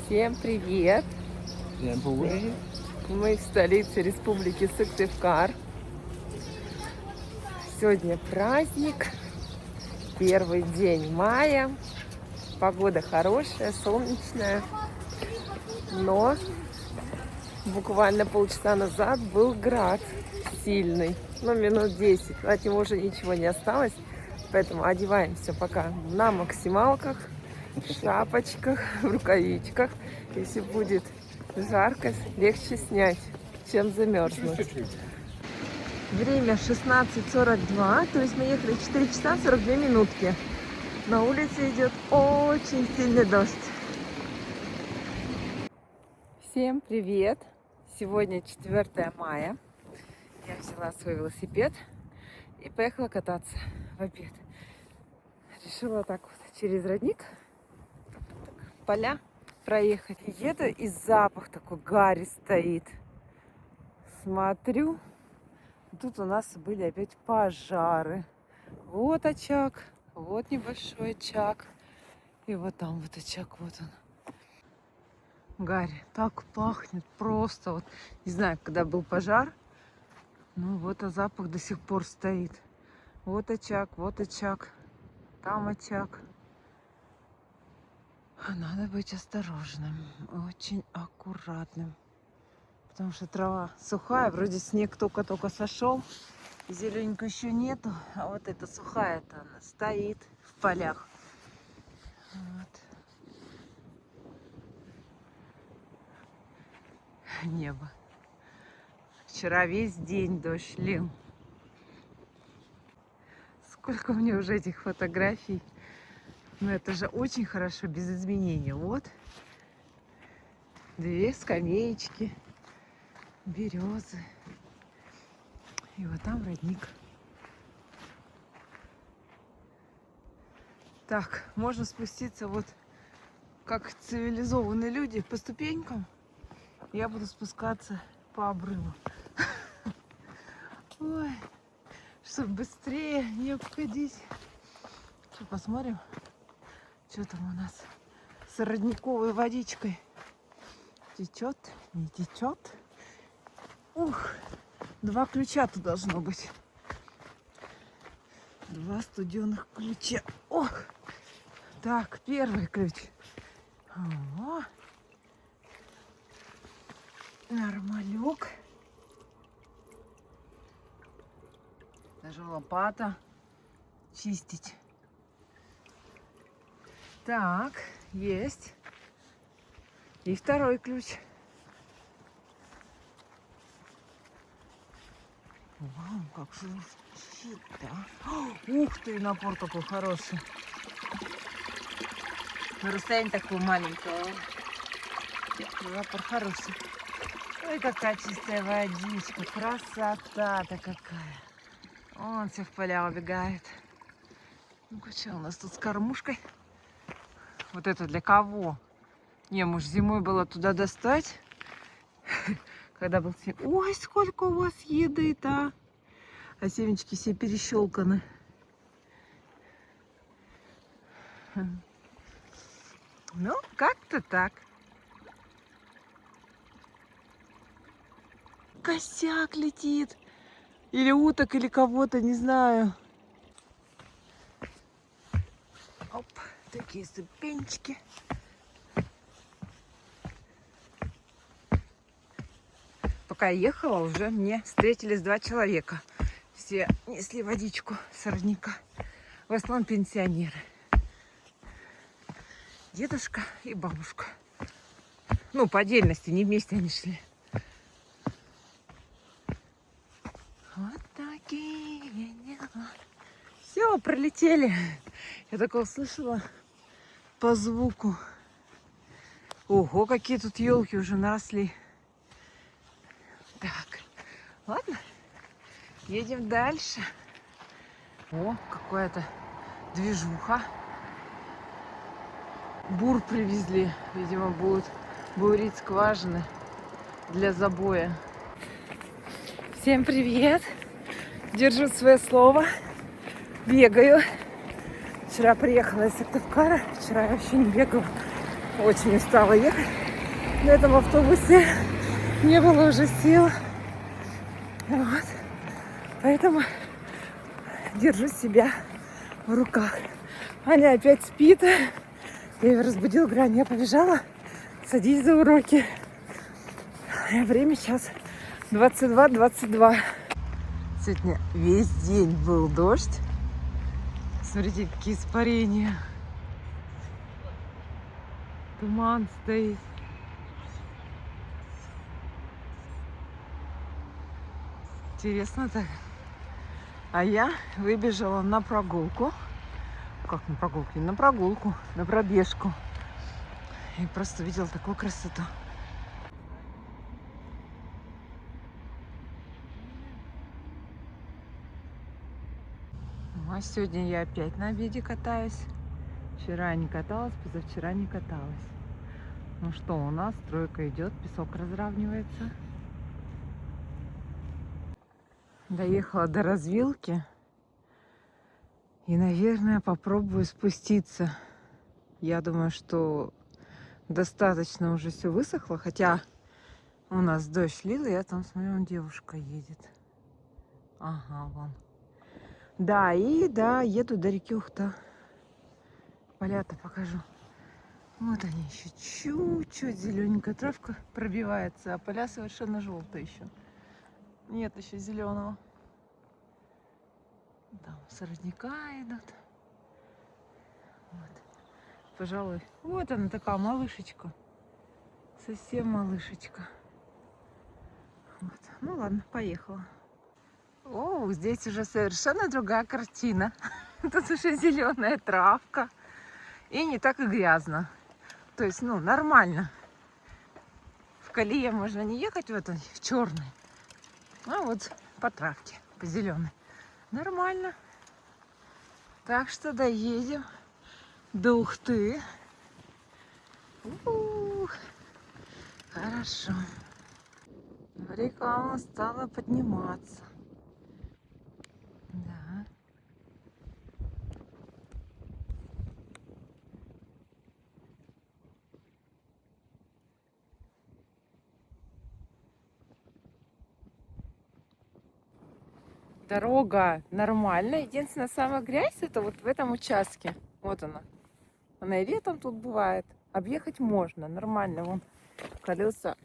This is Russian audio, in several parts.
Всем привет! Всем привет! Мы в столице Республики Сыктывкар. Сегодня праздник, первый день мая. Погода хорошая, солнечная. Но буквально полчаса назад был град сильный. Минут 10. От него уже ничего не осталось. Поэтому одеваемся пока на максималках, в шапочках, в рукавичках. Если будет жарко, легче снять, чем замерзнуть. Время 16:42, то есть мы ехали 4 часа 42 минутки. На улице идет очень сильный дождь. Всем привет! Сегодня 4 мая. Я взяла свой велосипед и поехала кататься в обед. Решила так вот через родник, поля проехать. Еду, и запах такой гари стоит. Смотрю, тут у нас были опять пожары. Вот очаг, вот небольшой очаг. И вот там вот очаг, вот он. Гарь, так пахнет просто. Вот не знаю, когда был пожар. Ну вот, а запах до сих пор стоит. Вот очаг, там очаг. Надо быть осторожным, очень аккуратным. Потому что трава сухая, вроде снег только-только сошел. Зелененького еще нету, а вот эта сухая-то она стоит в полях. Вот. Небо. Вчера весь день дождь лил. Сколько у меня уже этих фотографий. Но это же очень хорошо, без изменений. Вот. 2 скамеечки. Березы. И вот там родник. Так, можно спуститься вот как цивилизованные люди по ступенькам. Я буду спускаться по обрыву. Ой, чтобы быстрее не обходить. Что, посмотрим, что там у нас с родниковой водичкой. Течет, не течет. Ух, 2 ключа тут должно быть. 2 студеных ключа. Ох! Так, первый ключ. О, нормалек. Даже лопата чистить. Так, есть. И второй ключ. Вау, как шуршит, да? Ух ты, напор такой хороший. На расстоянии такого маленького. Напор хороший. Ой, какая чистая водичка. Красота-то какая. Вон все в поля убегает. Ну-ка, что у нас тут с кормушкой? Вот это для кого? Не, может, зимой было туда достать. Когда был снег. Ой, сколько у вас еды-то. А семечки все перещелканы. Ну, как-то так. Косяк летит. Или уток, или кого-то, не знаю. Оп, такие ступенечки. Пока я ехала, уже мне встретились 2 человека. Все несли водичку с родника. В основном пенсионеры. Дедушка и бабушка. Ну, по отдельности, не вместе они шли. Вот такие дела. Все, пролетели. Я такое услышала по звуку. Ого, какие тут елки уже наросли. Так, ладно, едем дальше. О, какая-то движуха. Бур привезли. Видимо, будут бурить скважины для забоя. Всем привет! Держу свое слово. Бегаю. Вчера приехала из Сыктывкара. Вчера я вообще не бегала. Очень устала ехать. На этом автобусе не было уже сил. Вот. Поэтому держу себя в руках. Аня опять спит. Я ее разбудила, говорю: Аня, я побежала. Садись за уроки. Время сейчас 22:22. Сегодня весь день был дождь. Смотрите, какие испарения. Туман стоит. Интересно так. А я выбежала на прогулку. Как на прогулку? Не на прогулку, на пробежку. И просто видела такую красоту. А сегодня я опять на обеде катаюсь. Вчера не каталась, позавчера не каталась. Ну что, у нас стройка идет, песок разравнивается. Доехала до развилки. И, наверное, попробую спуститься. Я думаю, что достаточно уже все высохло. Хотя у нас дождь лил, и я там смотрю, вон девушка едет. Ага, вон. Да, и да, еду до реки Ухта. Поля-то покажу. Вот они еще чуть-чуть зелененькая травка пробивается, а поля совершенно желтые еще. Нет еще зеленого. Там сорняка идут. Вот. Пожалуй, вот она такая малышечка. Совсем малышечка. Вот. Ну ладно, поехала. О, здесь уже совершенно другая картина. Тут уже зеленая травка. И не так и грязно. То есть, ну, нормально. В колее можно не ехать в этой, в черной. А вот по травке, по зеленой. Нормально. Так что доедем до Ухты. Хорошо. Река стала подниматься. Да. Дорога нормальная. Единственная самая грязь это вот в этом участке. Вот она. Она и летом тут бывает. Объехать можно. Нормально. Вон колеса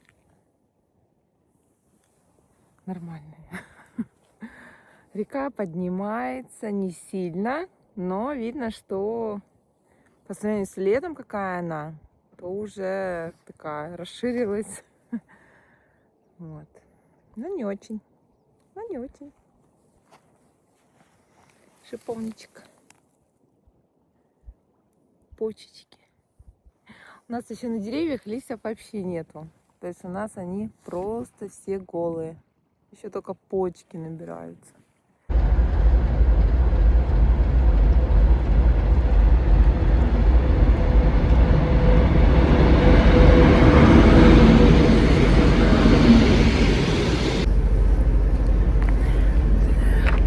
нормальные. Река поднимается не сильно, но видно, что по сравнению с летом, какая она, то уже такая расширилась. Вот. Но не очень. Но не очень. Шиповничек. Почечки. У нас еще на деревьях листьев вообще нету. То есть у нас они просто все голые. Еще только почки набираются.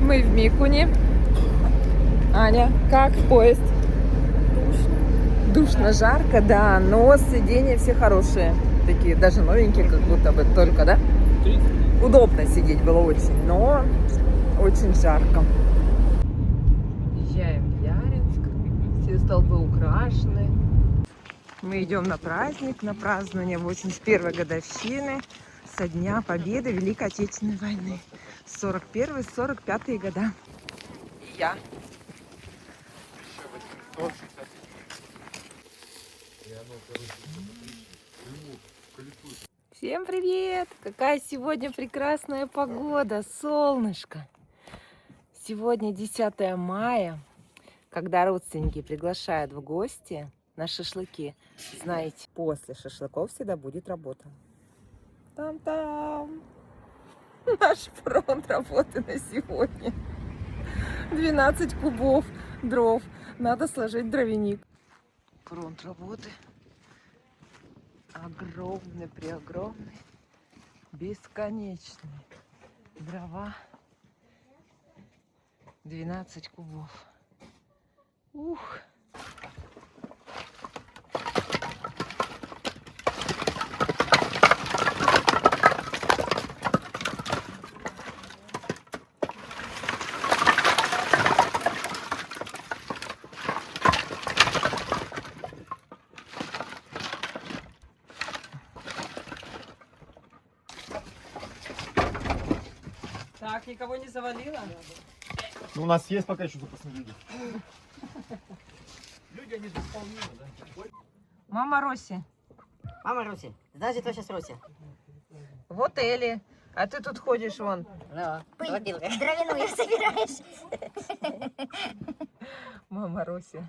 Мы в Микуне. Аня, как поезд? Душно, жарко, да, но сиденья все хорошие. Такие, даже новенькие, как будто бы только, да? Удобно сидеть было очень, но очень жарко. Езжаем в Яринск. Все столбы украшены. Мы идем на праздник, на празднование 81-й годовщины со Дня Победы Великой Отечественной войны. 41-45 года. И я. Всем привет! Какая сегодня прекрасная погода, солнышко. Сегодня 10 мая, когда родственники приглашают в гости на шашлыки. Знаете, после шашлыков всегда будет работа. Там-там! Наш фронт работы на сегодня. 12 кубов дров. Надо сложить дровяник. Фронт работы. Огромный, преогромный, бесконечный. Дрова. 12 кубов. Ух! Так, никого не завалило? Ну, у нас есть пока еще запасные люди. Люди, они же исполнимы, да? Мама Роси, Мама Руси, знаешь, кто сейчас Руси? вот Элли. А ты тут ходишь вон. Да. Пыль дровяную собираешь. Мама Роси.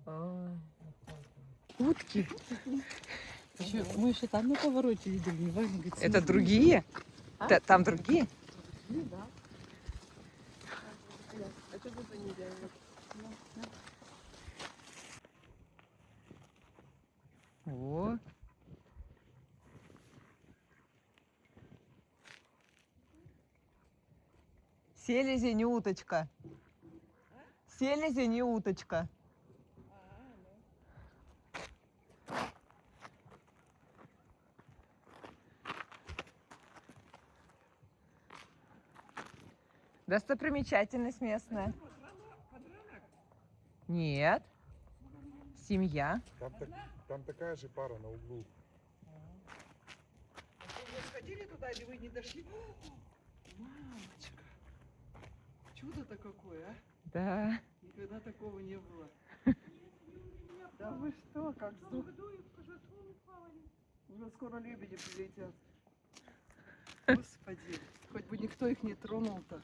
Ой. Утки. Мы еще там на повороте видели, Ваня говорит, Это другие? Там другие? О. Селезень и уточка. Селезень и уточка. Достопримечательность местная. Нет. Семья. Там такая же пара на углу. Вы сходили туда или вы не дошли? Мамочка, чудо-то какое, а? Да. Никогда такого не было. Да вы что, как здорово. Уже скоро лебеди прилетят. Господи, хоть бы никто их не тронул-то.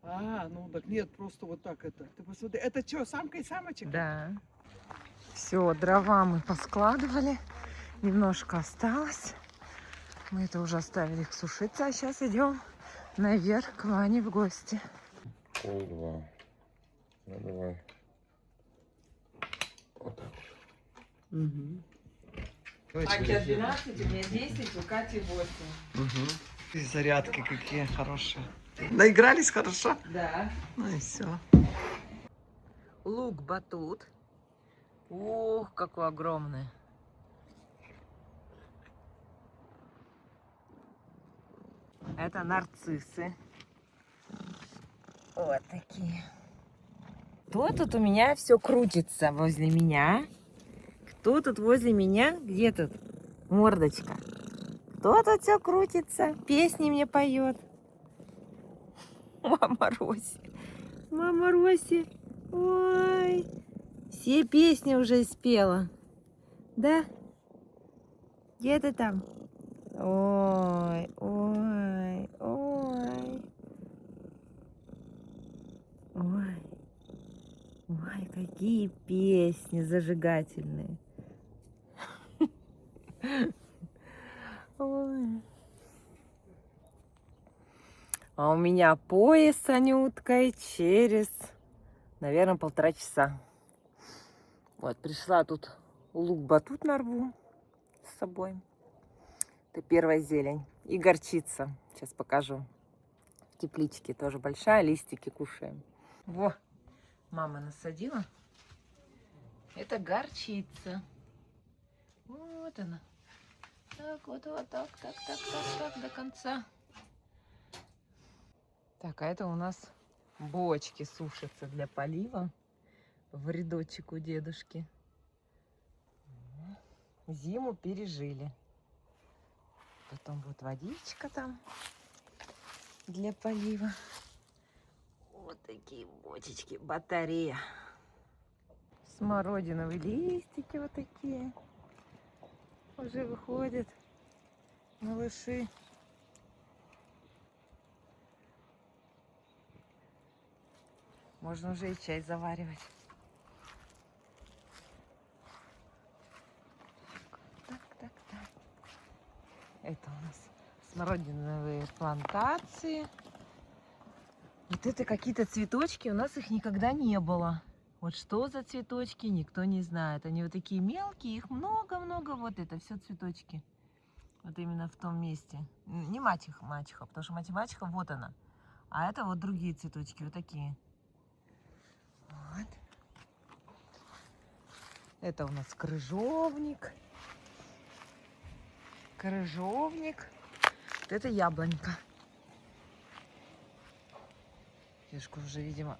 А, ну так нет, просто вот так это. Ты посмотри, это что, самка и самочек? Да. Все, дрова мы поскладывали. Немножко осталось. Мы это уже оставили их сушиться. А сейчас идем наверх к Ване в гости. Пол-два. Ну, давай. Вот так. Угу. Аки 12, у меня 10, у Кати 8. И зарядки какие хорошие. Наигрались хорошо? Да. Ну и все. Лук-батут. Ух, какой огромный. Это нарциссы. Вот такие. Кто тут у меня все крутится возле меня? Кто тут возле меня? Где тут мордочка? Кто тут все крутится? Песни мне поет. Мама Роси. Мама Роси. Ой. Все песни уже спела. Да? Где ты там? Ой, ой, ой. Ой. Ой, какие песни зажигательные. Ой. А у меня поезд с Анюткой через, наверное, 1,5 часа. Вот, пришла тут лук-батут нарву с собой. Это первая зелень. И горчица. Сейчас покажу. В тепличке тоже большая, листики кушаем. Во, мама насадила. Это горчица. Вот она. Так, вот так, так, до конца. Так, а это у нас бочки сушатся для полива. В рядочек у дедушки. Зиму пережили. Потом вот водичка там для полива. Вот такие бочечки, батарея. Смородиновые листики вот такие. Уже выходят малыши. Можно уже и чай заваривать. Так. Это у нас смородиновые плантации. Вот это какие-то цветочки, у нас их никогда не было. Вот что за цветочки, никто не знает. Они вот такие мелкие, их много-много. Вот это все цветочки. Вот именно в том месте. Не мачеха, потому что мачеха вот она. А это вот другие цветочки, вот такие. Вот. Это у нас крыжовник. Крыжовник. Вот это яблонька. Дедушка уже, видимо,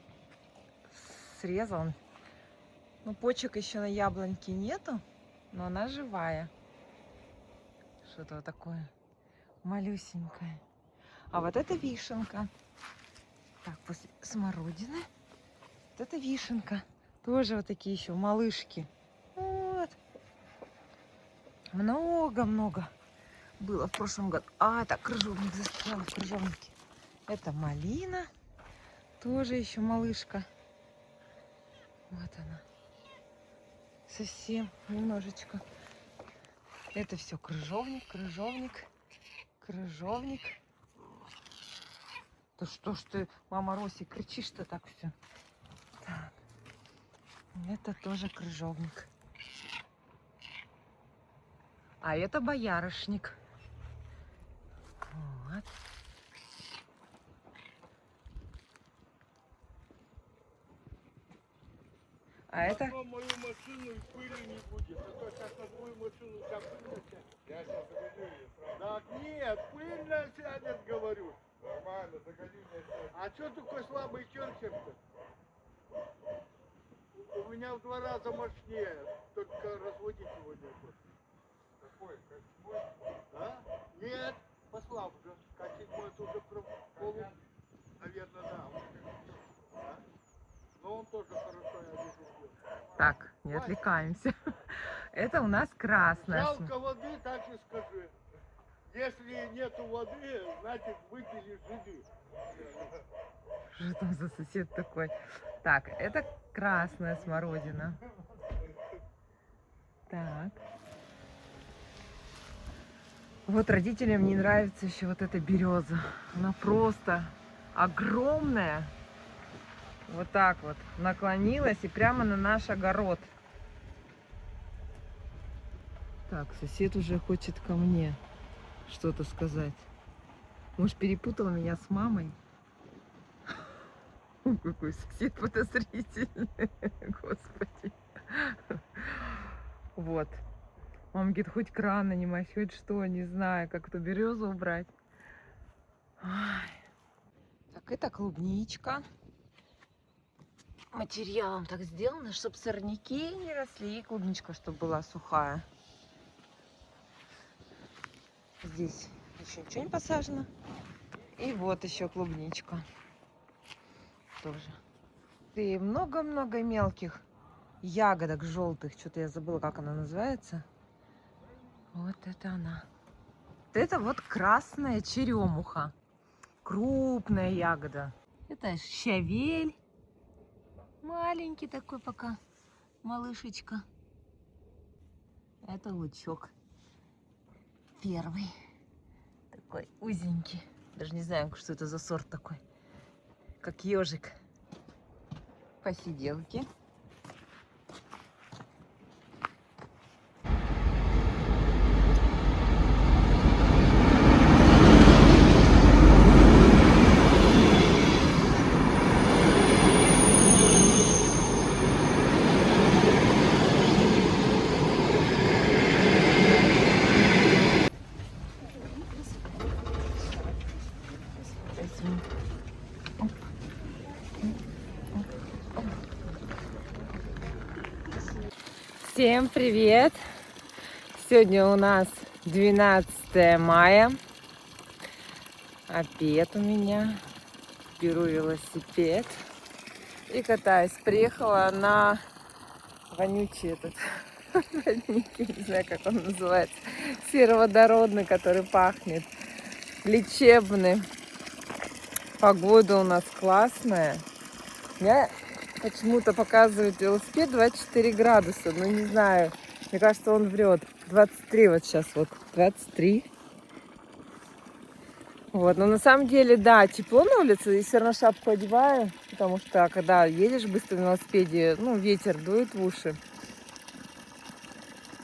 срезал. Ну, почек еще на яблоньке нету, но она живая. Что-то вот такое. Малюсенькая. А вот это вишенка. Так, после смородины. Вот это вишенка. Тоже вот такие еще малышки. Вот. Много-много было в прошлом году. А, так, крыжовник застрял в крыжовнике. Это малина. Тоже еще малышка. Вот она. Совсем немножечко. Это все крыжовник, крыжовник, крыжовник. Да что ж ты, мама Роси, кричишь-то так все. Так. Это тоже крыжовник. А это боярышник. Вот. А это... Мою машину и пыли не будет. А то сейчас на твою машину вся пыль сядет. Я сейчас загоню ее сразу. Так нет, пыльно сядет, говорю. Нормально, загоню меня сядет. А что такой слабый керхер-то? У меня в 2 раза мощнее. Только разводить его нету. Какой? Как мой? А? Нет, послабже. Как 7-й это уже полу. Наверное, да. А? Но он тоже хорошо, я вижу, пьет. Так, не отвлекаемся. Это у нас красная. Жалко воды, так и скажи. Если нету воды, значит выпили жиды. Что там за сосед такой? Так, это красная смородина. Так. Вот родителям не нравится еще вот эта береза. Она просто огромная. Вот так вот наклонилась и прямо на наш огород. Так, сосед уже хочет ко мне что-то сказать. Может, перепутал меня с мамой? Какой сосед подозрительный. Господи. Вот. Мама говорит, хоть кран нанимать, хоть что, не знаю, как эту березу убрать. Ай. Так, это клубничка. Материалом так сделано, чтобы сорняки не росли, и клубничка, чтобы была сухая. Здесь еще ничего не посажено. И вот еще клубничка. Тоже. И много-много мелких ягодок желтых. Что-то я забыла, как она называется. Вот это она. Это вот красная черемуха. Крупная ягода. Это щавель. Маленький такой пока. Малышечка. Это лучок. Первый. Такой узенький. Даже не знаю, что это за сорт такой. Как ежик. Посиделки. Всем привет! Сегодня у нас 12 мая. Обед у меня. Беру велосипед и катаюсь. Приехала на вонючий этот родник, не знаю, как он называется, сероводородный, который пахнет, лечебный. Погода у нас классная. Я почему-то показывает велосипед 24 градуса. Ну, не знаю. Мне кажется, он врет. 23 вот сейчас. Вот 23. Вот. Но на самом деле, да, тепло на улице. И все равно шапку одеваю. Потому что, когда едешь быстро на велосипеде, ну, ветер дует в уши.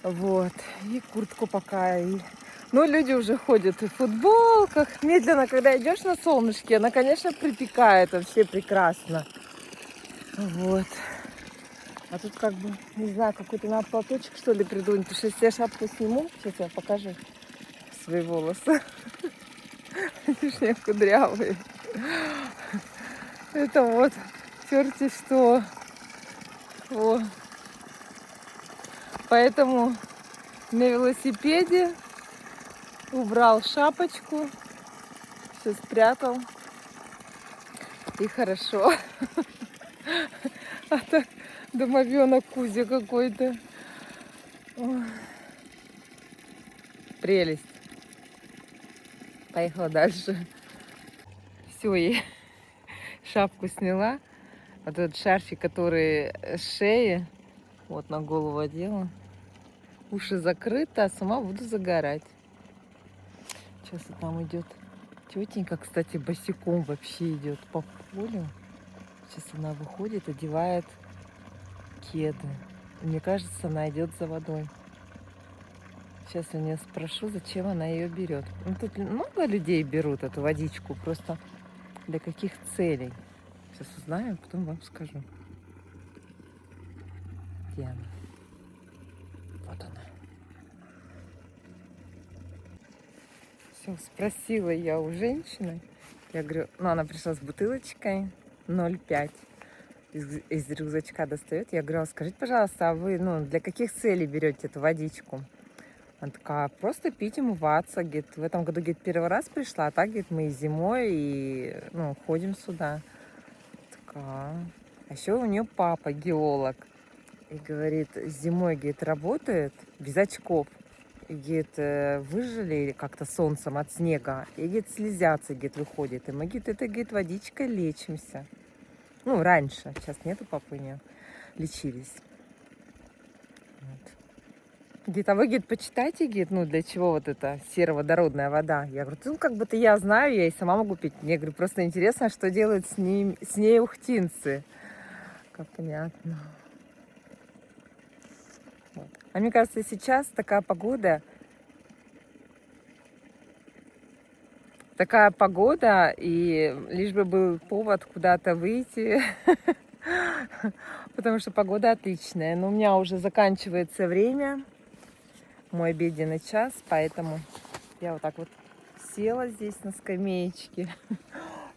Вот. И куртку пока. Ну, люди уже ходят в футболках. Медленно, когда идешь на солнышке, она, конечно, припекает. Вообще прекрасно. Вот. А тут как бы, не знаю, какой-то надо платочек, что ли, придумать. Потому что если я шапку сниму, сейчас я покажу свои волосы. Они же кудрявые. Это вот, черти что. Вот. Поэтому на велосипеде Убрал шапочку, все спрятал. И хорошо. А то домовенок Кузя какой-то. Ой. Прелесть. Поехала дальше. Все, я шапку сняла. Вот этот шарфик, который с шеи, вот на голову одела. Уши закрыты, а сама буду загорать. Сейчас вот там идет тетенька, кстати, босиком вообще идет по полю. Сейчас она выходит, одевает кеды. Мне кажется, она идет за водой. Сейчас я у нее спрошу, зачем она ее берет. Ну, тут много людей берут эту водичку, просто для каких целей. Сейчас узнаю, потом вам скажу. Где она? Вот она. Все, спросила я у женщины. Я говорю, ну она пришла с бутылочкой 0,5. Из рюкзачка достает. Я говорю, скажите, пожалуйста, а вы для каких целей берете эту водичку? Она такая, просто пить, умываться. Говорит, в этом году, говорит, первый раз пришла, а так, говорит, мы и зимой, и ходим сюда. Такая. А еще у нее папа геолог. И говорит, зимой, говорит, работает без очков. И, говорит, выжили как-то солнцем от снега. И, говорит, слезятся, говорит, выходит. И мы, говорит, это, говорит, водичкой лечимся. Ну, раньше. Сейчас нету папы, не лечились. Вот. Говорит, а вы, говорит, почитайте, говорит, для чего вот эта сероводородная вода? Я говорю, как бы-то я знаю, я и сама могу пить. Мне, говорю, просто интересно, что делают с ней ухтинцы. Как понятно. Вот. А мне кажется, сейчас такая погода, и лишь бы был повод куда-то выйти, потому что погода отличная. Но у меня уже заканчивается время, мой обеденный час, поэтому я вот так вот села здесь на скамеечке,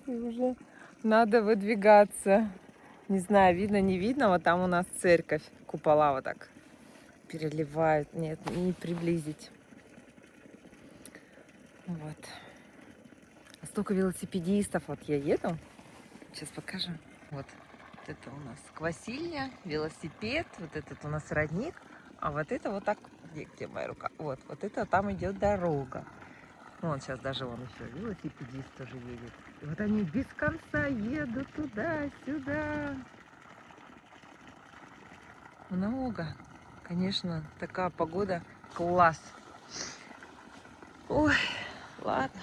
и уже надо выдвигаться. Не знаю, видно, не видно, вот там у нас церковь, купола вот так переливают. Нет, не приблизить. Вот. Столько велосипедистов. Вот я еду. Сейчас покажу. Вот это у нас квасильня, велосипед. Вот этот у нас родник. А вот это вот так. Где моя рука? Вот это там идет дорога. Вон сейчас даже вон еще велосипедист тоже едет. И вот они без конца едут туда-сюда. Много. Конечно, такая погода класс. Ой, ладно.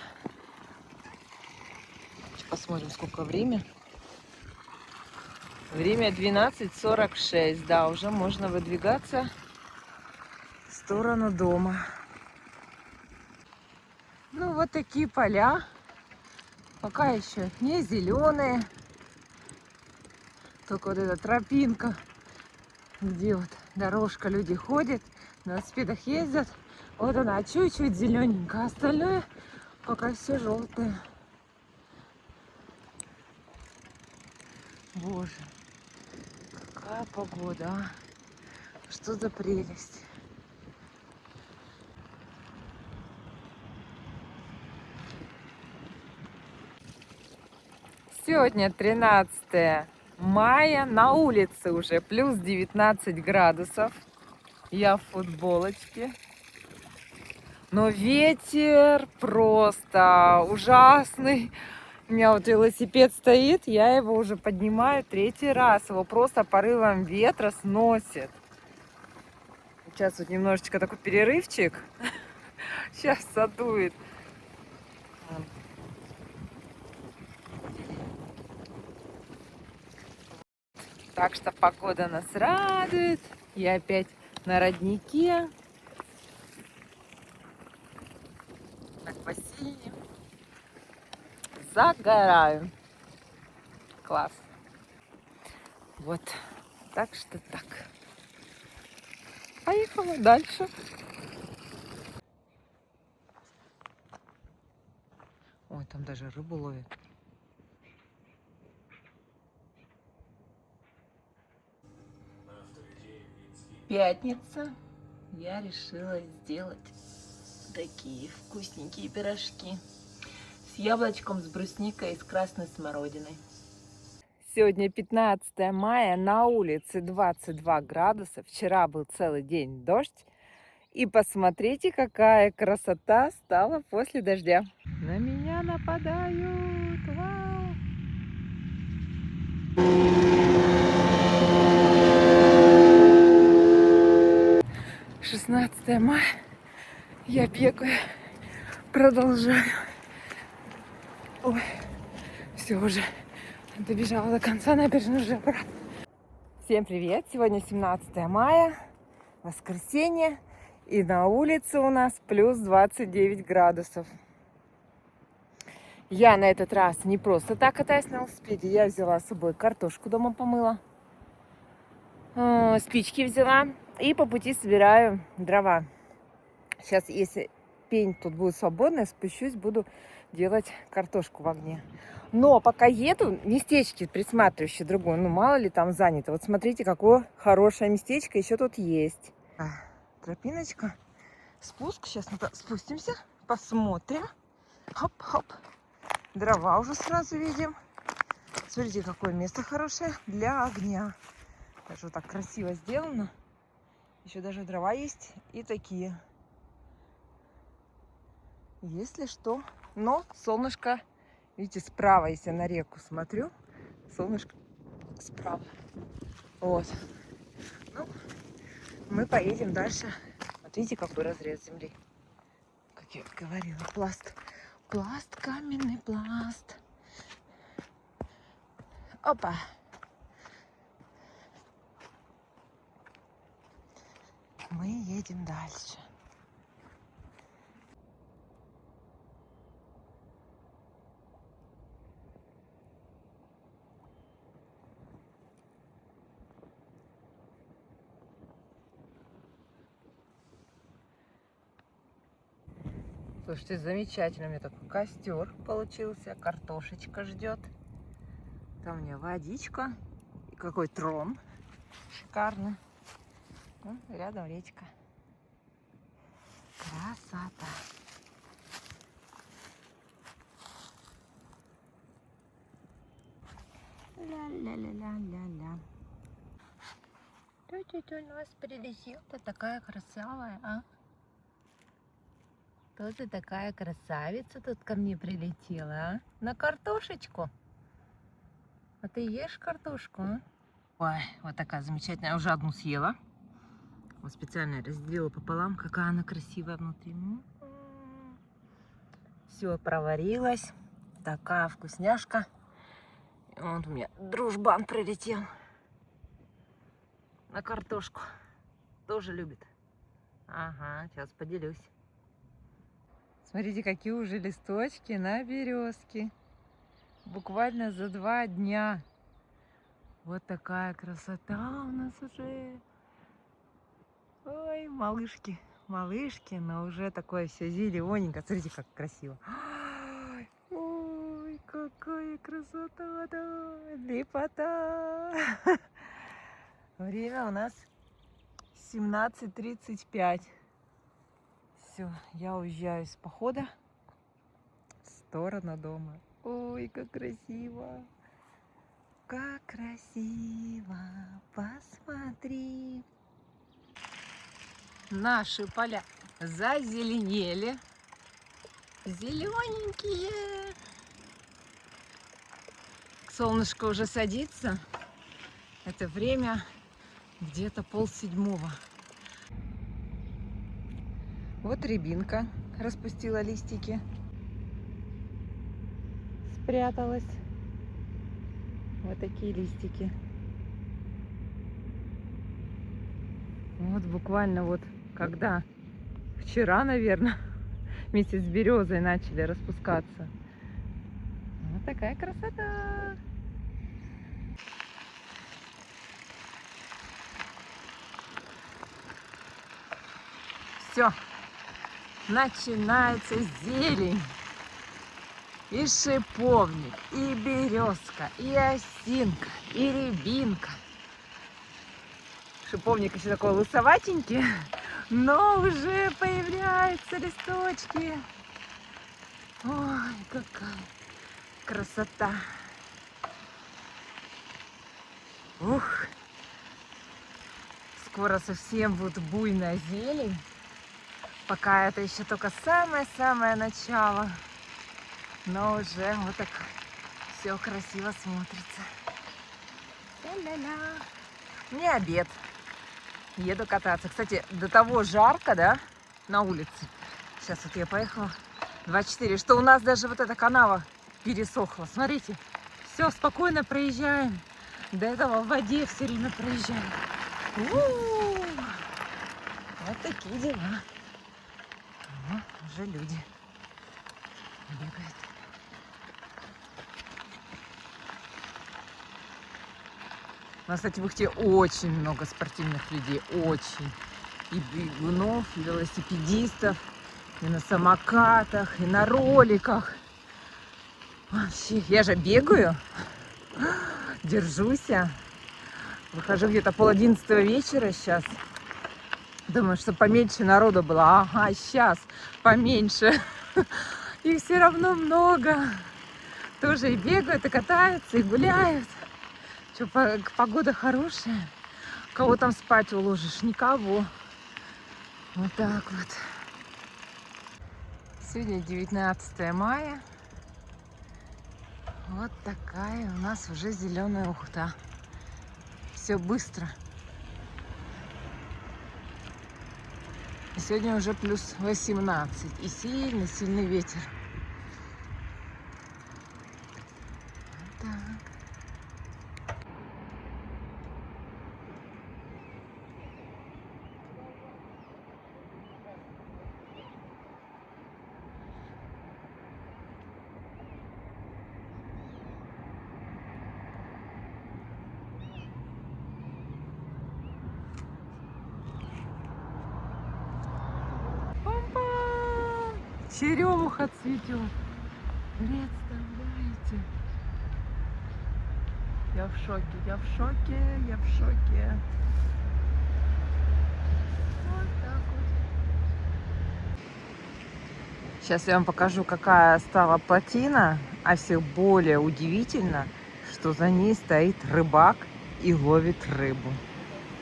Посмотрим, сколько время. Время 12:46. Да, уже можно выдвигаться в сторону дома. Ну, вот такие поля. Пока еще не зеленые. Только вот эта тропинка, где вот дорожка, люди ходят, на велосипедах ездят. Вот она чуть-чуть зелененькая, остальное пока все желтое. Боже, какая погода, а? Что за прелесть. Сегодня 13 мая, на улице уже плюс 19 градусов. Я в футболочке. Но ветер просто ужасный. У меня вот велосипед стоит, я его уже поднимаю 3-й раз. Его просто порывом ветра сносит. Сейчас вот немножечко такой перерывчик. Сейчас задует. Так что погода нас радует. Я опять на роднике. Так, в бассейне. Загораю. Класс. Вот. Так что так. Поехала дальше. Ой, там даже рыбу ловят. Пятница. Я решила сделать Такие вкусненькие пирожки с яблочком, с брусникой и с красной смородиной. Сегодня 15 мая, на улице 22 градуса. Вчера был целый день дождь. И посмотрите, какая красота стала после дождя. На меня нападают. Вау! «16 мая». Я бегаю, продолжаю. Ой, все уже добежала до конца набережной, уже обратно. Всем привет! Сегодня 17 мая, воскресенье. И на улице у нас плюс 29 градусов. Я на этот раз не просто так катаюсь на велосипеде. Я взяла с собой картошку, дома помыла. Спички взяла. И по пути собираю дрова. Сейчас, если пень тут будет свободный, спущусь, буду делать картошку в огне. Но пока еду, местечки присматривающие другое. Ну, мало ли там занято. Вот смотрите, какое хорошее местечко еще тут есть. Тропиночка. Спуск. Сейчас мы спустимся, посмотрим. Хоп-хоп. Дрова уже сразу видим. Смотрите, какое место хорошее для огня. Даже вот так красиво сделано. Еще даже дрова есть и такие. Если что. Но солнышко, видите, справа, если я на реку смотрю, солнышко справа. Вот. Ну, мы поедем дальше. Вот видите, какой разрез земли. Как я говорила, пласт. Пласт, каменный пласт. Опа. Мы едем дальше. Слушайте, замечательно. У меня такой костер получился. Картошечка ждет. Там у меня водичка. И какой трон. Шикарно. Ну, рядом речка. Красота. Ля-ля-ля-ля-ля-ля. Кто у нас прилетел-то такая красавая, а? Кто ты такая красавица тут ко мне прилетела, а? На картошечку? А ты ешь картошку, а? Ой, вот такая замечательная. Я уже одну съела. Вот специально разделила пополам. Какая она красивая внутри. Все, проварилась. Такая вкусняшка. И вот у меня дружбан прилетел. На картошку. Тоже любит. Ага, сейчас поделюсь. Смотрите, какие уже листочки на березке. Буквально за 2 дня. Вот такая красота у нас уже. Ой, малышки, малышки, но уже такое все зелененькое. Смотрите, как красиво. Ой, какая красота, да, лепота. Время у нас 17:35. Все, я уезжаю с похода в сторону дома. Ой, как красиво. Как красиво. Посмотри. Наши поля зазеленели. Зелененькие. Солнышко уже садится. Это время где-то 6:30. Вот рябинка распустила листики. Спряталась. Вот такие листики. Вот буквально вот когда вчера, наверное, вместе с березой начали распускаться. Вот такая красота. Все. Начинается зелень. И шиповник, и березка, и осинка, и рябинка. Шиповник еще такой лысоватенький, Но уже появляются листочки. Ой, какая красота. Ух. Скоро совсем будет буйная зелень. Пока это еще только самое-самое начало. Но уже вот так все красиво смотрится. Ля-ля-ля. Мне обед. Еду кататься. Кстати, до того жарко, да, на улице. Сейчас вот я поехала. 24. Что у нас даже вот эта канава пересохла. Смотрите. Все, спокойно проезжаем. До этого в воде все время проезжаем. У-у-у. Вот такие дела. О, уже люди бегают. У нас, кстати, в Ухте очень много спортивных людей. Очень. И бегунов, и велосипедистов, и на самокатах, и на роликах. Вообще, я же бегаю. Держусь. Выхожу где-то 10:30 вечера сейчас. Думаю, что поменьше народу было. Ага, сейчас поменьше. Их все равно много. Тоже и бегают, и катаются, и гуляют. Что, погода хорошая. Кого там спать уложишь? Никого. Вот так вот. Сегодня 19 мая. Вот такая у нас уже зеленая Ухта. Все быстро. Сегодня уже плюс 18 и сильный ветер. Вот так. Черемуха цветет. Представляете? Я в шоке, я в шоке, я в шоке. Вот так вот. Сейчас я вам покажу, какая стала плотина, а всех более удивительно, что за ней стоит рыбак и ловит рыбу.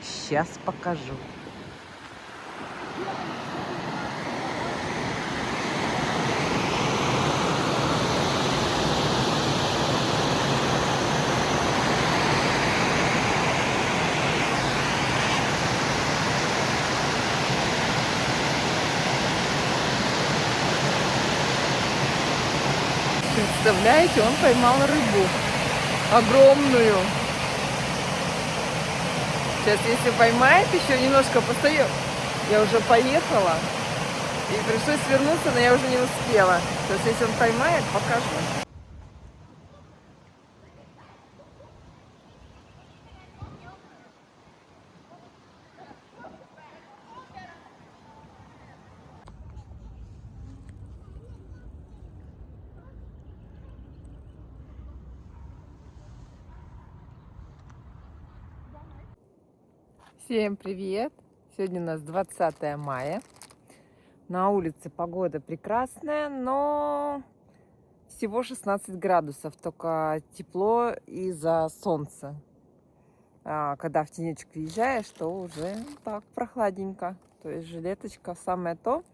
Сейчас покажу. Представляете, он поймал рыбу. Огромную. Сейчас, если поймает, еще немножко постою. Я уже поехала. И пришлось вернуться, но я уже не успела. Сейчас, если он поймает, покажу. Всем привет! Сегодня у нас 20 мая. На улице погода прекрасная, но всего 16 градусов, только тепло из-за солнца. Когда в тенечек въезжаешь, то уже так прохладненько. То есть жилеточка самое то.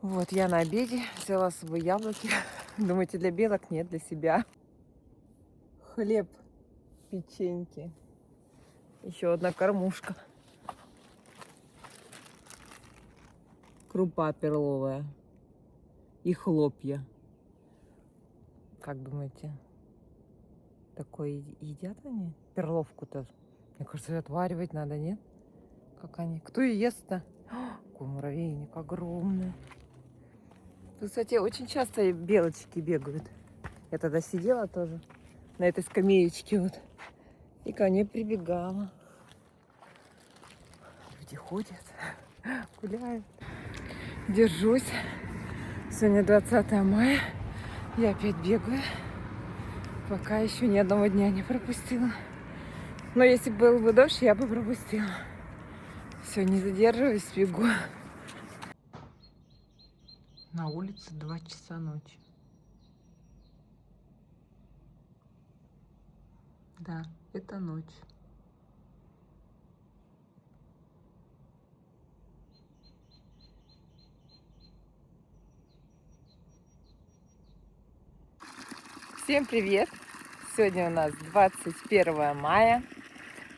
Вот я на обеде взяла с собой яблоки. Думаете, для белок? Нет, для себя. Хлеб, печеньки. Еще одна кормушка. Крупа перловая. И хлопья. Как думаете, такое едят они? Перловку-то. Мне кажется, отваривать надо, нет? Как они? Кто и ест-то? Какой муравейник огромный. Тут, кстати, очень часто белочки бегают. Я тогда сидела тоже на этой скамеечке вот. И ко мне прибегала. Люди ходят, гуляют. Держусь. Сегодня 20 мая. Я опять бегаю. Пока еще ни одного дня не пропустила. Но если был бы дождь, я бы пропустила. Все, не задерживаюсь, бегу. На улице 2 часа ночи. Да, это ночь. Всем привет! Сегодня у нас 21 мая.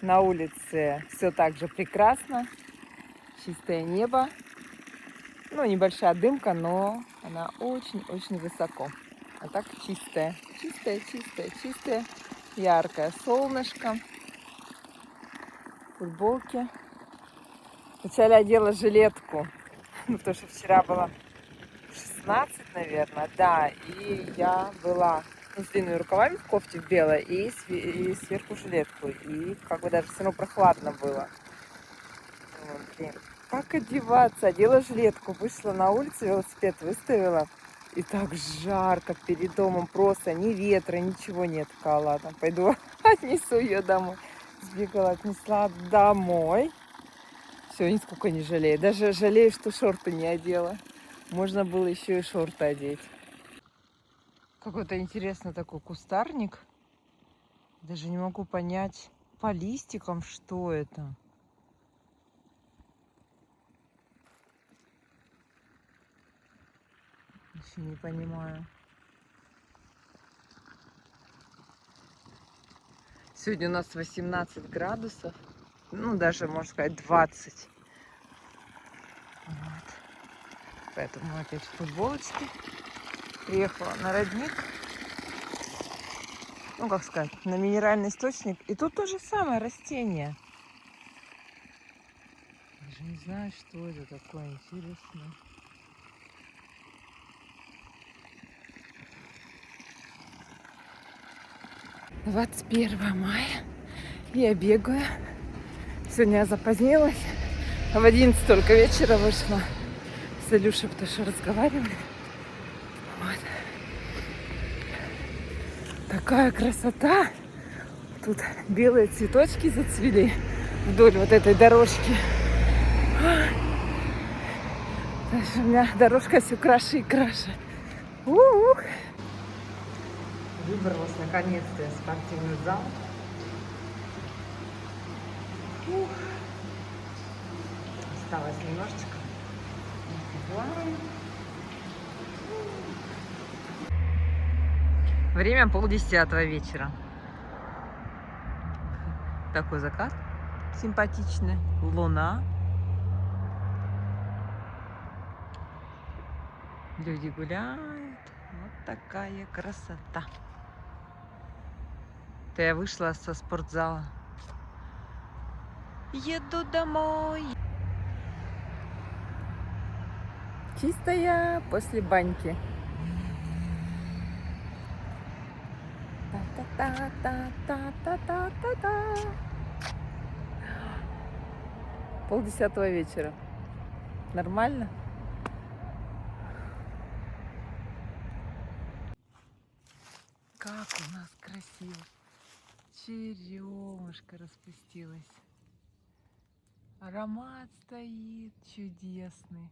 На улице все так же прекрасно. Чистое небо. Ну, небольшая дымка, но она очень-очень высоко. А так чистая. Чистая, чистая, чистая. Яркое солнышко. Футболки. Вначале одела жилетку. Потому что вчера было 16, наверное. Да, и я была с длинными рукавами в кофте в белой и сверху жилетку. И как бы даже все равно прохладно было. Вот, блин. Как одеваться? Одела жилетку, вышла на улицу, велосипед выставила. И так жарко перед домом, просто ни ветра, ничего нет. Ладно, пойду отнесу ее домой. Сбегала, отнесла домой. Все, нисколько не жалею. Даже жалею, что шорты не одела. Можно было еще и шорты одеть. Какой-то интересный такой кустарник. Даже не могу понять по листикам, что это. Еще не понимаю. Сегодня у нас 18 градусов. Ну, даже, можно сказать, 20. Вот. Поэтому опять в футболочке. Приехала на родник. Ну, как сказать, на минеральный источник. И тут то же самое растение. Даже не знаю, что это такое интересное. — 21 мая. Я бегаю. Сегодня я запозднилась. В 11 только вечера вышла с Илюшей, потому что разговаривали. Вот. Такая красота. Тут белые цветочки зацвели вдоль вот этой дорожки. Даже у меня дорожка все краше и краше. У-ух. Выбралась наконец-то в спортивный зал. Ух. Осталось немножечко. Время 9:30 вечера. Такой закат симпатичный. Луна. Люди гуляют. Вот такая красота. То я вышла со спортзала. Еду домой. Чистая после баньки. Та-та-та-та-та-та-та-та. 9:30 вечера. Нормально? Как у нас красиво. Черемушка распустилась. Аромат стоит чудесный.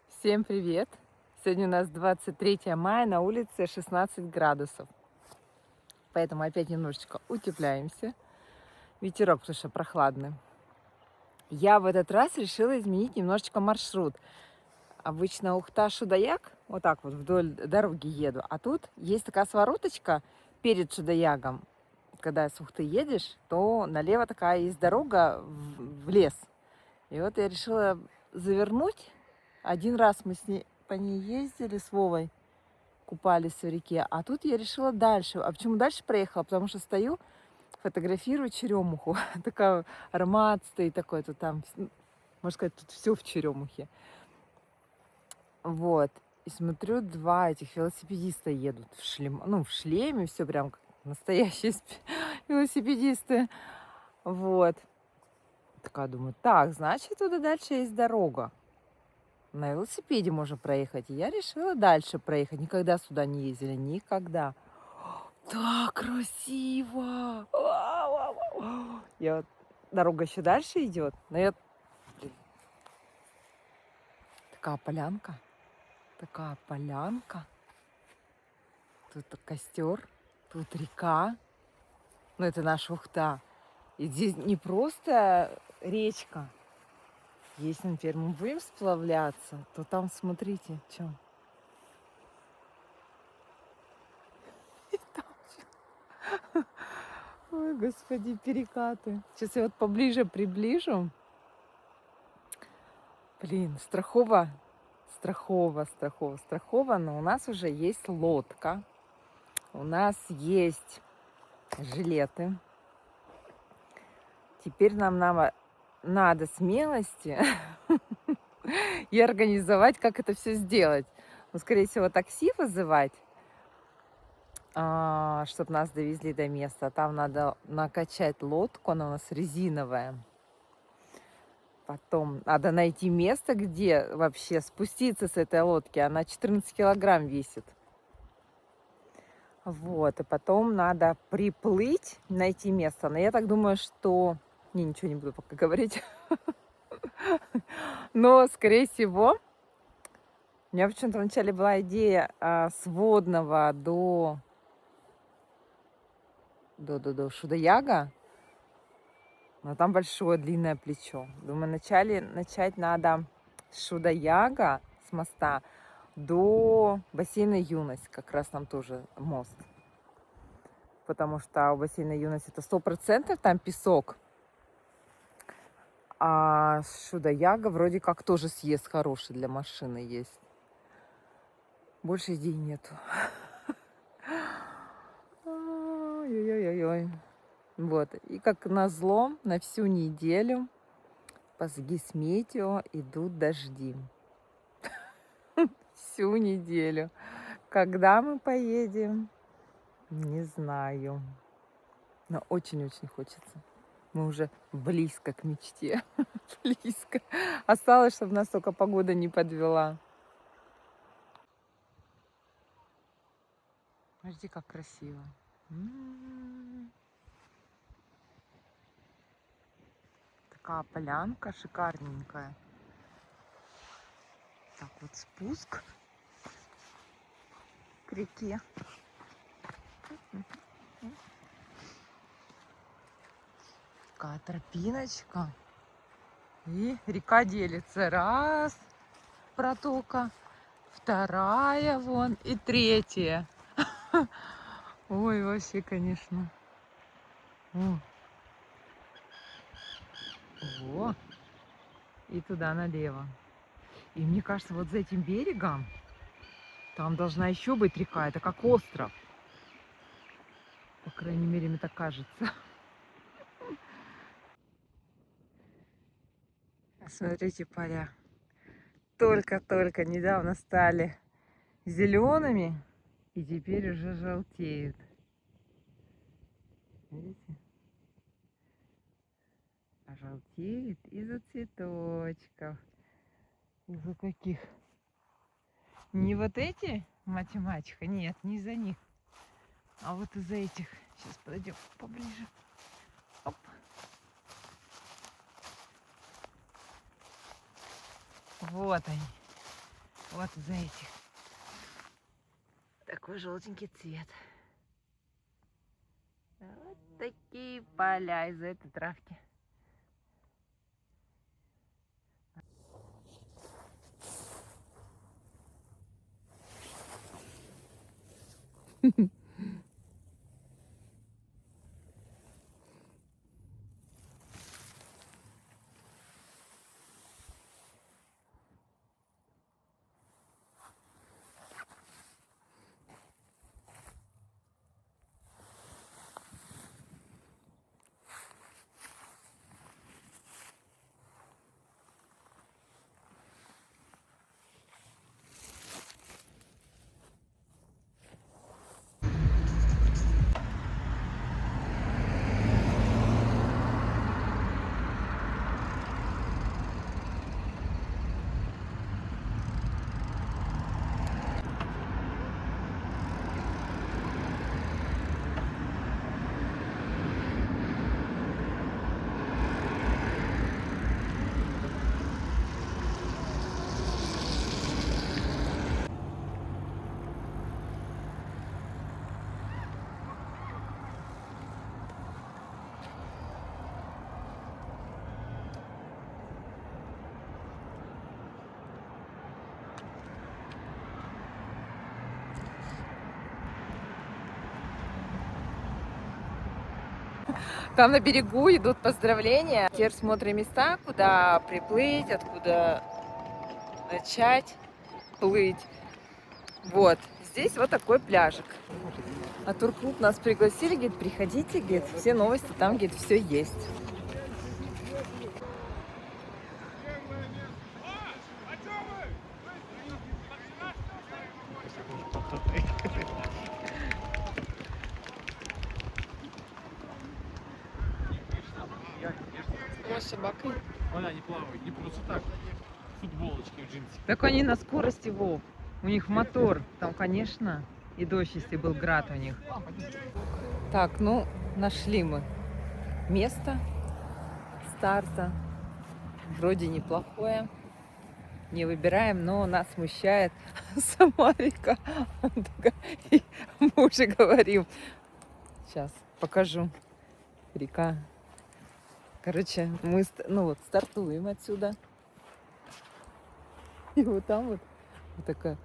Всем привет! Сегодня у нас 23 мая, на улице 16 градусов. Поэтому опять немножечко утепляемся. Ветерок, потому что прохладный. Я в этот раз решила изменить немножечко маршрут. Обычно Ухта-Шудаяк, вот так вот вдоль дороги еду. А тут есть такая свороточка перед Шудаягом. Когда с Ухты едешь, то налево такая есть дорога в лес. И вот я решила завернуть. Один раз мы по ней ездили с Вовой, купались в реке. А тут я решила дальше. А почему дальше проехала? Потому что стою, фотографирую черемуху. Такой аромат стоит такой. Тут там, можно сказать, тут все в черемухе. Вот. И смотрю, 2 этих велосипедиста едут в шлеме, все прям как настоящие велосипедисты. Вот. Такая думаю, так, значит, туда дальше есть дорога. На велосипеде можно проехать. И я решила дальше проехать. Никогда сюда не ездили, никогда. Так красиво! Вау, вау, вау. Я вот... Дорога еще дальше идет, но я... Блин. Такая полянка. Такая полянка. Тут костер, тут река. Ну, это наша Ухта. И здесь не просто речка. Если, например, мы будем сплавляться, то там, смотрите, что. Ой, господи, перекаты. Сейчас я вот поближе приближу. Блин, страхово, но у нас уже есть лодка. У нас есть жилеты. Теперь нам надо смелости и организовать, как это все сделать. Ну, скорее всего, такси вызывать, чтобы нас довезли до места. Там надо накачать лодку, она у нас резиновая. Потом надо найти место, где вообще спуститься с этой лодки. Она 14 килограмм весит. Вот, и потом надо приплыть, найти место. Но я так думаю, что... ничего не буду пока говорить. Но, скорее всего, у меня почему-то вначале была идея с водного до Шудаяга. Но там большое длинное плечо. Думаю, начать надо с Шудаяга, с моста, до бассейна Юность. Как раз там тоже мост. Потому что у бассейна Юность это 100% там песок. А с Шудаяга вроде как тоже съезд хороший для машины есть. Больше идей нету. Ой-ой-ой-ой. Вот. И как назло, на всю неделю по Сгисметео идут дожди. Всю неделю. Когда мы поедем, не знаю. Но очень-очень хочется. Мы уже близко к мечте. Близко. Осталось, чтобы нас только погода не подвела. Смотрите, как красиво. Такая полянка шикарненькая. Так вот спуск к реке. Такая тропиночка. И река делится. Раз протока, вторая вон и третья. Ой, вообще, конечно. О, и туда налево. И мне кажется, вот за этим берегом там должна еще быть река. Это как остров. По крайней мере, мне так кажется. Смотрите, поля. Только-только недавно стали зелеными и теперь уже желтеют. Видите? Желтеет из-за цветочков. Из-за каких? Не вот эти, мать и мачеха, нет, не из-за них. А вот из-за этих. Сейчас подойдем поближе. Оп. Вот они. Вот из-за этих. Такой желтенький цвет. Вот такие поля из-за этой травки. Там на берегу идут поздравления. Теперь смотрим места, куда приплыть, откуда начать плыть. Вот. Здесь вот такой пляжик. А турклуб нас пригласили, говорит, приходите, говорит, все новости там, говорит, все есть. С собакой. Она не плавает, не просто так. Футболочки в джинсе. Так они на скорости, Вов. У них мотор. Там, конечно, и дождь, если был град у них. Так, ну, нашли мы место старта. Вроде неплохое. Не выбираем, но нас смущает сама река. Мы уже говорим. Сейчас покажу. Река. Короче, мы стартуем отсюда. И вот там вот такая.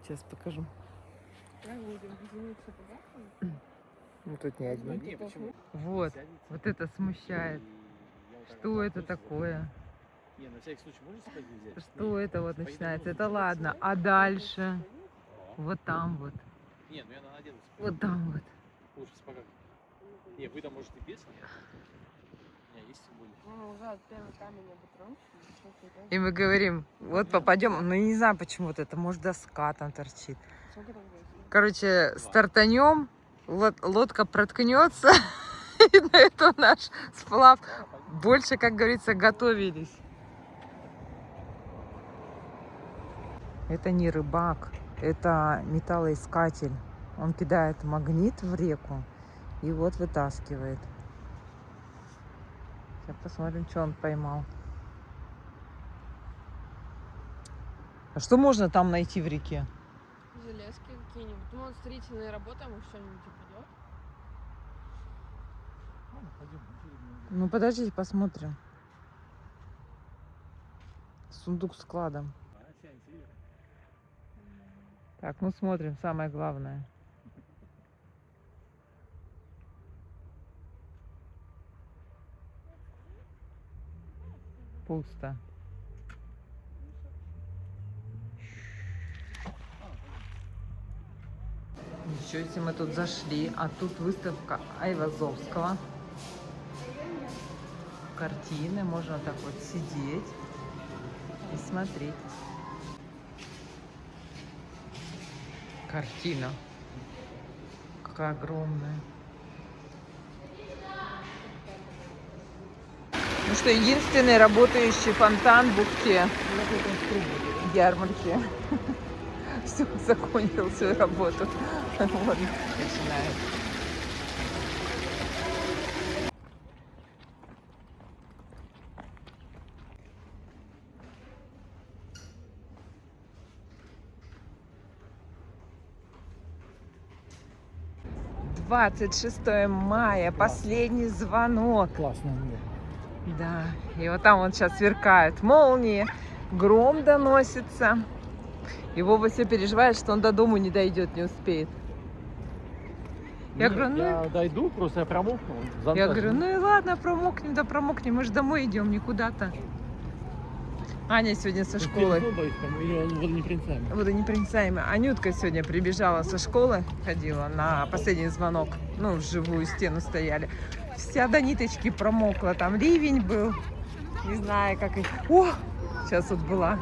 Сейчас покажу. Ну тут не одни. Не, почему? Вот это смущает. Что это такое? Не, на всякий случай можешь спать взять? Что это вот начинается? Это ладно. А дальше? Вот там вот. Не, ну я надену. Вот там вот. Лучше спокойно. Не, вы там можете без. У меня есть тем более. И мы говорим, вот попадем. Ну не знаю, почему вот это. Может, доска там торчит. Короче, стартанем, лодка проткнется. И на это наш сплав. Больше, как говорится, готовились. Это не рыбак, это металлоискатель. Он кидает магнит в реку и вот вытаскивает. Сейчас посмотрим, что он поймал. А что можно там найти в реке? Железки какие-нибудь. Ну, вот строительные работы, а может, что-нибудь упадет. Ну, подождите, посмотрим. Сундук с кладом. Так, ну смотрим, самое главное. Пусто. Еще если мы тут зашли, а тут выставка Айвазовского. Картины, можно так вот сидеть и смотреть. Картина. Какая огромная. Ну что, единственный работающий фонтан в Ухте. Ярмарки. Все, закончил свою работу. Вот, начинает. «26 мая, последний звонок». Классно. Да, и вот там вот сейчас сверкают молнии, гром доносится. И Вова все переживает, что он до дому не дойдет, не успеет. Я говорю, ну... Я дойду, просто я промокну. Я говорю, ну и ладно, промокнем, да промокнем, мы же домой идем, никуда то. Аня сегодня со школы. Водонепроницаемый. Анютка сегодня прибежала со школы, ходила на последний звонок. Ну, в живую стену стояли. Вся до ниточки промокла, там ливень был. Не знаю, как их... О, сейчас вот была.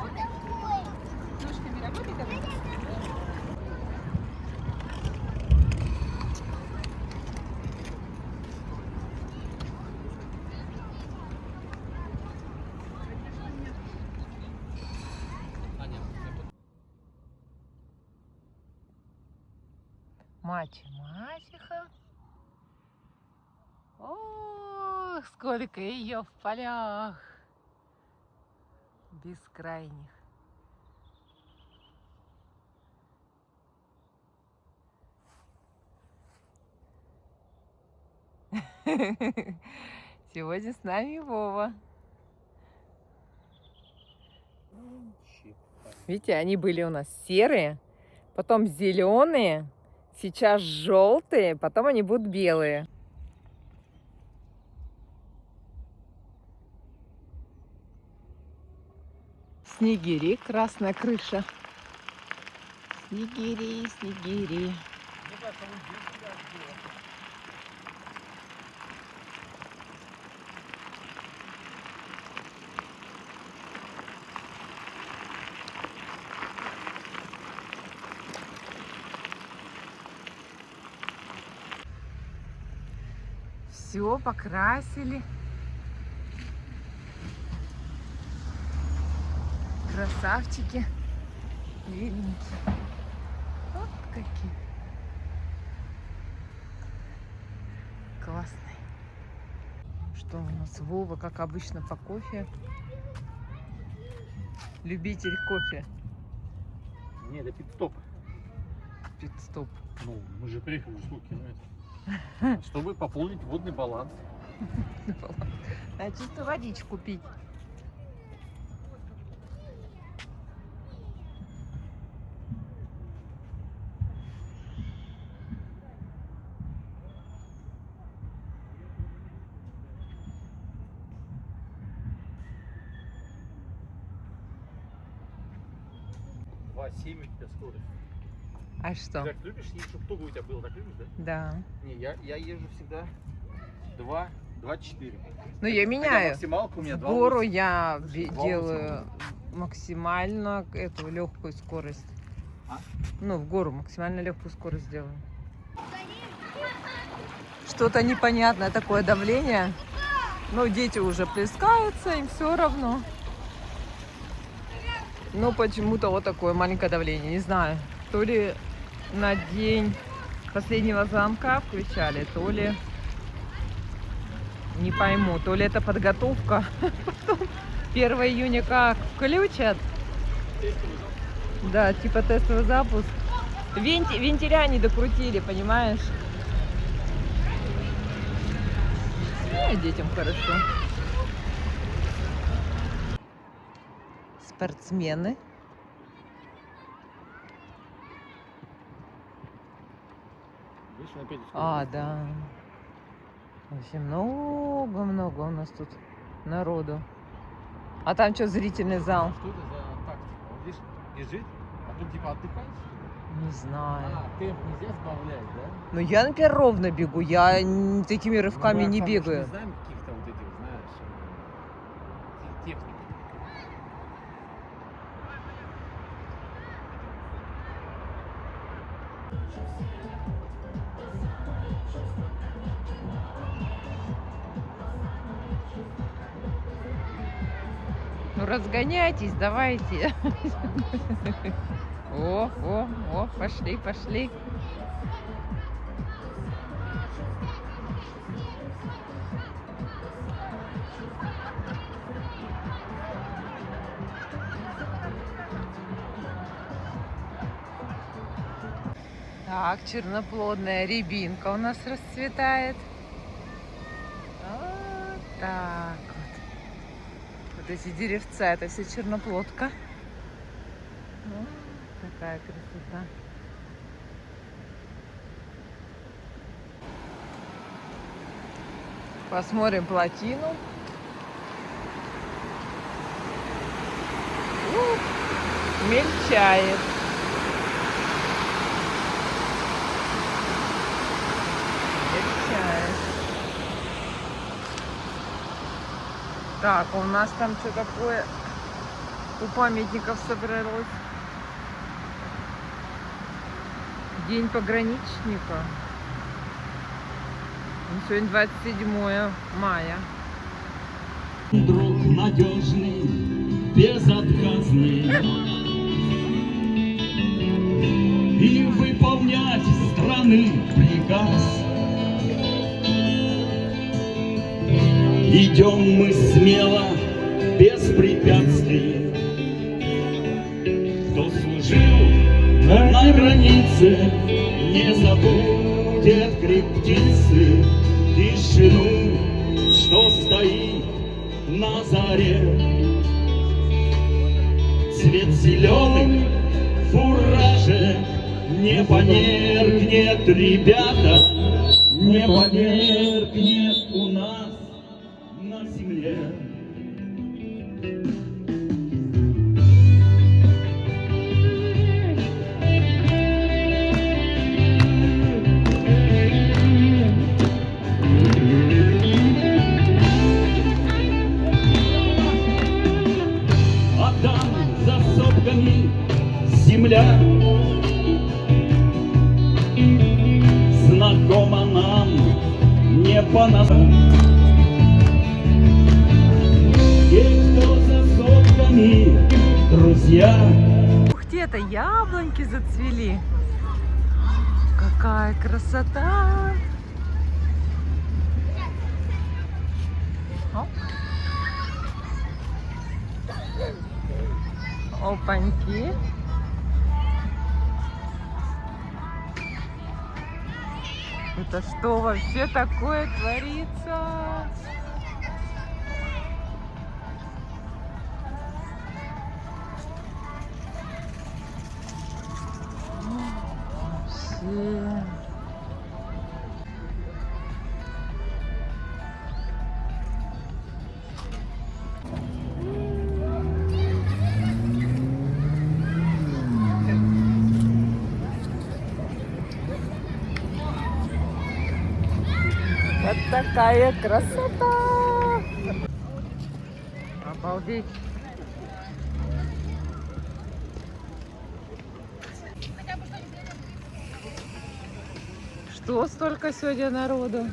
Мачеха. Ох, сколько ее в полях бескрайних. Сегодня с нами Вова. Видите, они были у нас серые, потом зеленые, сейчас желтые, потом они будут белые. Снегири, красная крыша. Снегири, снегири. Все покрасили. Красавчики. Беленькие. Вот какие. Классные. Что у нас? Вова, как обычно, по кофе. Любитель кофе. Не, это пит-стоп. Пит-стоп. Ну, мы же приехали в штуки, чтобы пополнить водный баланс. А чисто водичку пить. Два 7 у тебя скорость. А Ты что? так любишь, если чтобы туго у тебя было, так любишь, да? Да. Не, я езжу всегда 2,4. Ну, я Хотя меняю. максималка у меня В 2,8. гору я 2,8. делаю максимально эту легкую скорость. А? Ну, в гору максимально легкую скорость делаю. Что-то непонятное такое давление. Ну, дети уже плескаются, им все равно. Но почему-то вот такое маленькое давление. Не знаю, то ли на день последнего звонка включали, то ли... Не пойму, то ли это подготовка. Потом 1 июня как включат. Да, типа тестовый запуск. Вентиля не докрутили, понимаешь? Ну, и детям хорошо. Спортсмены. Видишь, он опять А, да. Вообще много-много у нас тут народу. А там что, зрительный зал? Что это за тактика? Он, видишь, бежит, а тут типа отдыхаешь? Не знаю. Темп нельзя сбавлять, да? Ну, я, например, ровно бегу. Я такими рывками Ну, не мы, Оксана, бегаю. не знаем каких-то вот этих, знаешь, техник. Ну, разгоняйтесь, давайте. О, пошли, пошли. Так, черноплодная рябинка у нас расцветает. Вот так вот. Вот эти деревца, это все черноплодка. Вот такая красота. Посмотрим плотину. Мельчает. Так, у нас там что такое у памятников собралось? День пограничника. Сегодня 27 мая. Друг надежный, безотказный, и выполнять страны приказ. Идем мы смело, без препятствий. Кто служил на границе, не забудет крепчицы тишину, что стоит на заре. Цвет зеленый в фураже не померкнет, ребята, не померкнет у нас на земле. нам не по ногам. Те, кто за сотками, друзья. Ух ты, это яблоньки зацвели. Какая красота! Оп. Опаньки. Это что вообще такое творится? Вообще. Вот такая красота! Обалдеть! Что столько сегодня народу?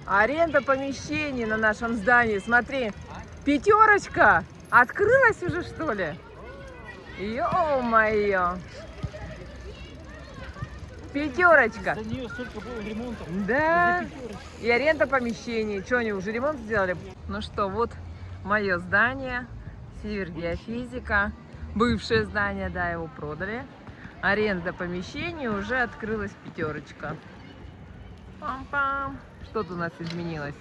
Аренда помещений на нашем здании, смотри, 5 открылась уже, что ли? Ё-моё! 5. За нее столько было ремонта. Да, и аренда помещений. Что, они уже ремонт сделали? Ну что, вот мое здание, Север Геофизика. Бывшее здание, да, его продали. Аренда помещений уже открылась 5. Пам-пам. Что тут у нас изменилось?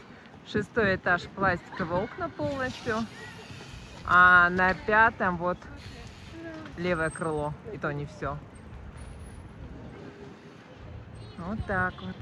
6-й этаж пластиковые окна полностью. А на 5-м вот левое крыло. И то не все. Вот так вот.